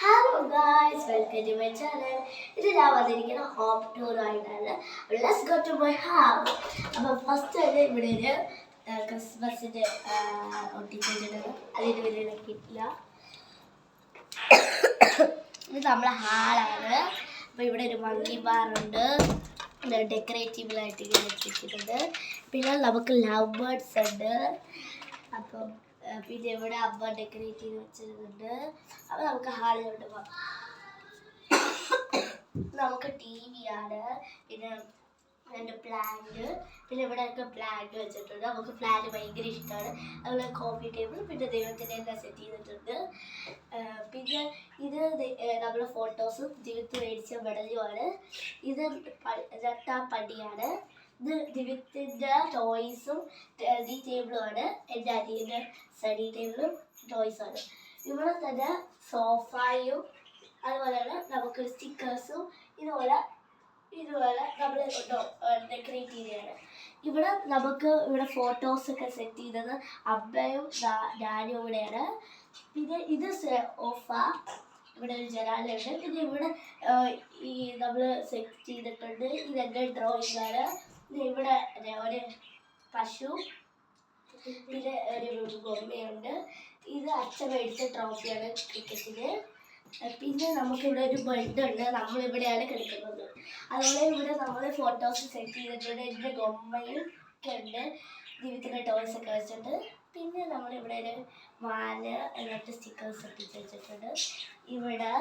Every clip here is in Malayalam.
Hello guys, welcome to my channel. ഇത് ഞാൻ വന്നിരിക്കുന്ന ഹോം ടൂർ ആയിട്ടാണ്. Let's go to my house. അപ്പോൾ ഫസ്റ്റ് തന്നെ ഇവിടെ ഒരു ക്രിസ്മസിൻ്റെ ഒട്ടിച്ചിട്ടുണ്ട്. അതിന് വലിയ കിട്ടില്ല. ഇത് നമ്മളെ ഹാളാണ്. അപ്പോൾ ഇവിടെ ഒരു മങ്കി ബാറുണ്ട്, ഡെക്കറേറ്റീവിലായിട്ട് ഇങ്ങനെ വെച്ചിട്ടുണ്ട്. പിന്നെ നമുക്ക് ലവ് ബേർഡ്സ് ഉണ്ട്. അപ്പം പിന്നെ ഇവിടെ അമ്മ ഡെക്കറേറ്റ് ചെയ്ത് വെച്ചിട്ടുണ്ട്. അപ്പോൾ നമുക്ക് ഹാളിലോട്ട് പോകാം. നമുക്ക് ടി വി ആണ്, പിന്നെ രണ്ട് പ്ലാന്റ്, പിന്നെ ഇവിടെയൊക്കെ പ്ലാന്റ് വെച്ചിട്ടുണ്ട്. നമുക്ക് പ്ലാന്റ് ഭയങ്കര ഇഷ്ടമാണ്. അതുപോലെ കോഫി ടേബിൾ, പിന്നെ ദൈവത്തിൻ്റെ എല്ലാം സെറ്റ് ചെയ്തിട്ടുണ്ട്. പിന്നെ ഇത് നമ്മുടെ ഫോട്ടോസും ദൈവത്തിന് മേടിച്ച മെഡലുമാണ്. ഇത് രണ്ടാം പടിയാണ്. ഇത് ദിവ്യത്തിൻ്റെ ടോയ്സും സ്റ്റഡി ടേബിളുമാണ്. എൻ്റെ അനിയൻ്റെ സ്റ്റഡി ടേബിളും ടോയ്സുമാണ്. ഇവിടെ തന്നെ സോഫയും അതുപോലെ തന്നെ നമുക്ക് സ്റ്റിക്കേഴ്സും ഇതുപോലെ നമ്മൾ ഡെക്കറേറ്റ് ചെയ്തതാണ്. ഇവിടെ നമുക്ക് ഇവിടെ ഫോട്ടോസൊക്കെ സെറ്റ് ചെയ്തത് അമ്മയും ഞാനും ഇവിടെയാണ്. പിന്നെ ഇത് സോഫ, ഇവിടെ ഒരു ജനാലുണ്ട്. പിന്നെ ഇവിടെ ഈ നമ്മൾ സെറ്റ് ചെയ്തിട്ടുണ്ട്. ഇതെൻ്റെ ഡ്രോയിങ് ആണ്. ഇവിടെ ഒരു പശു, പിന്നെ ഒരു ബൊമ്മയുണ്ട്. ഇത് അച്ഛൻ മേടിച്ച ട്രോഫിയാണ് ക്രിക്കറ്റിന്. പിന്നെ നമുക്കിവിടെ ഒരു ബെഡുണ്ട്, നമ്മളിവിടെയാണ് കിടക്കുന്നത്. അതുപോലെ ഇവിടെ നമ്മൾ ഫോട്ടോസ് സെറ്റ് ചെയ്തിട്ടുണ്ട്. ഇതിൻ്റെ ബൊമ്മയും ഒക്കെ ഉണ്ട്, ജീവിതത്തിൻ്റെ ടോയ്സ് ഒക്കെ വെച്ചിട്ടുണ്ട്. പിന്നെ നമ്മളിവിടെ ഒരു മാന് എന്നിട്ട് സ്റ്റിക്കേഴ്സ് ഒട്ടിച്ച് വെച്ചിട്ടുണ്ട്. ഇവിടെ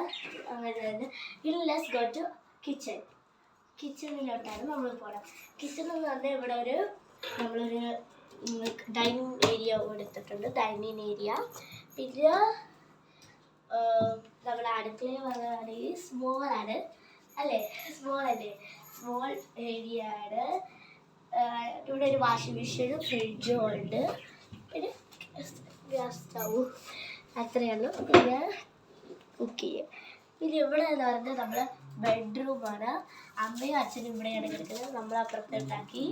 അങ്ങനെ തന്നെ. ഇനി ലെറ്റ്സ് ഗോ ടു കിച്ചൺ. കിച്ചണിലോട്ടാണ് നമ്മൾ പോകണം. കിച്ചൺ എന്ന് പറഞ്ഞാൽ ഇവിടെ നമ്മളൊരു ഡൈനിങ് ഏരിയ എടുത്തിട്ടുണ്ട്, ഡൈനിങ് ഏരിയ. പിന്നെ നമ്മുടെ അടുക്കളയിൽ പറയുകയാണെങ്കിൽ സ്മോളാണ് അല്ലേ, സ്മോൾ ഏരിയ ആണ്. ഇവിടെ ഒരു വാഷിംഗ് മെഷീനും ഫ്രിഡ്ജും ഉണ്ട്. പിന്നെ ഗ്യാസ് സ്റ്റൗ, അത്രയുള്ളൂ. പിന്നെ കുക്ക് ചെയ്യും. പിന്നെ ഇവിടെ എന്ന് പറഞ്ഞാൽ നമ്മളെ ബെഡ്റൂമാണ്. അമ്മയും അച്ഛനും ഇവിടെയാണ് കിടക്കുന്നത്, നമ്മൾ അപ്പുറത്തുണ്ടാക്കി.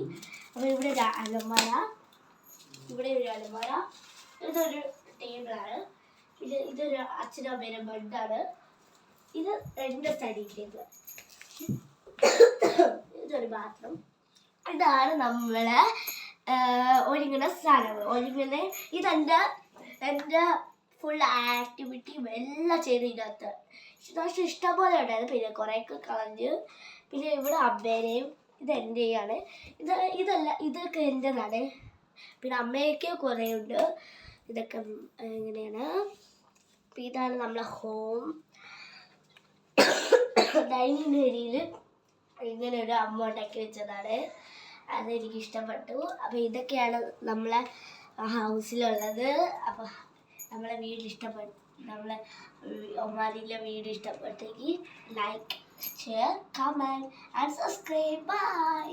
അപ്പോൾ ഇവിടെ ഒരു അലമാര, ഇവിടെ ഒരു അലമാര, ഇതൊരു ടേബിളാണ്. പിന്നെ ഇതൊരു അച്ഛനും അമ്മയുടെ ബെഡാണ്. ഇത് എൻ്റെ സ്റ്റഡി ടേബിൾ, ഇതൊരു ബാത്റൂം. ഇതാണ് നമ്മളെ ഒരുങ്ങുന്ന സാധനങ്ങൾ. ഇതെൻ്റെ ഫുൾ ആക്ടിവിറ്റിയും എല്ലാം ചെയ്ത് ഇതിനകത്ത്. പക്ഷേ ഇഷ്ടംപോലെ ഉണ്ടായിരുന്നു, പിന്നെ കുറേയൊക്കെ കളഞ്ഞ്. പിന്നെ ഇവിടെ അമ്മേനെയും ഇതെൻ്റെയാണ്. ഇതൊക്കെ എൻ്റെതാണ്. പിന്നെ അമ്മയൊക്കെ കുറേ ഉണ്ട്. ഇതൊക്കെ എങ്ങനെയാണ്. ഇതാണ് നമ്മളെ ഹോം. ഡൈനിങ് ഏരിയയിൽ ഇങ്ങനെ ഒരു അമ്മ ഉണ്ടാക്കി വെച്ചതാണ്, അതെനിക്ക് ഇഷ്ടപ്പെട്ടു. അപ്പോൾ ഇതൊക്കെയാണ് നമ്മളെ ഹൗസിലുള്ളത്. അപ്പോൾ നമ്മളെ നമ്മളെ ഒമാനിലെ വീട് ഇഷ്ടപ്പെട്ടെങ്കിൽ like, share, comment and subscribe. By.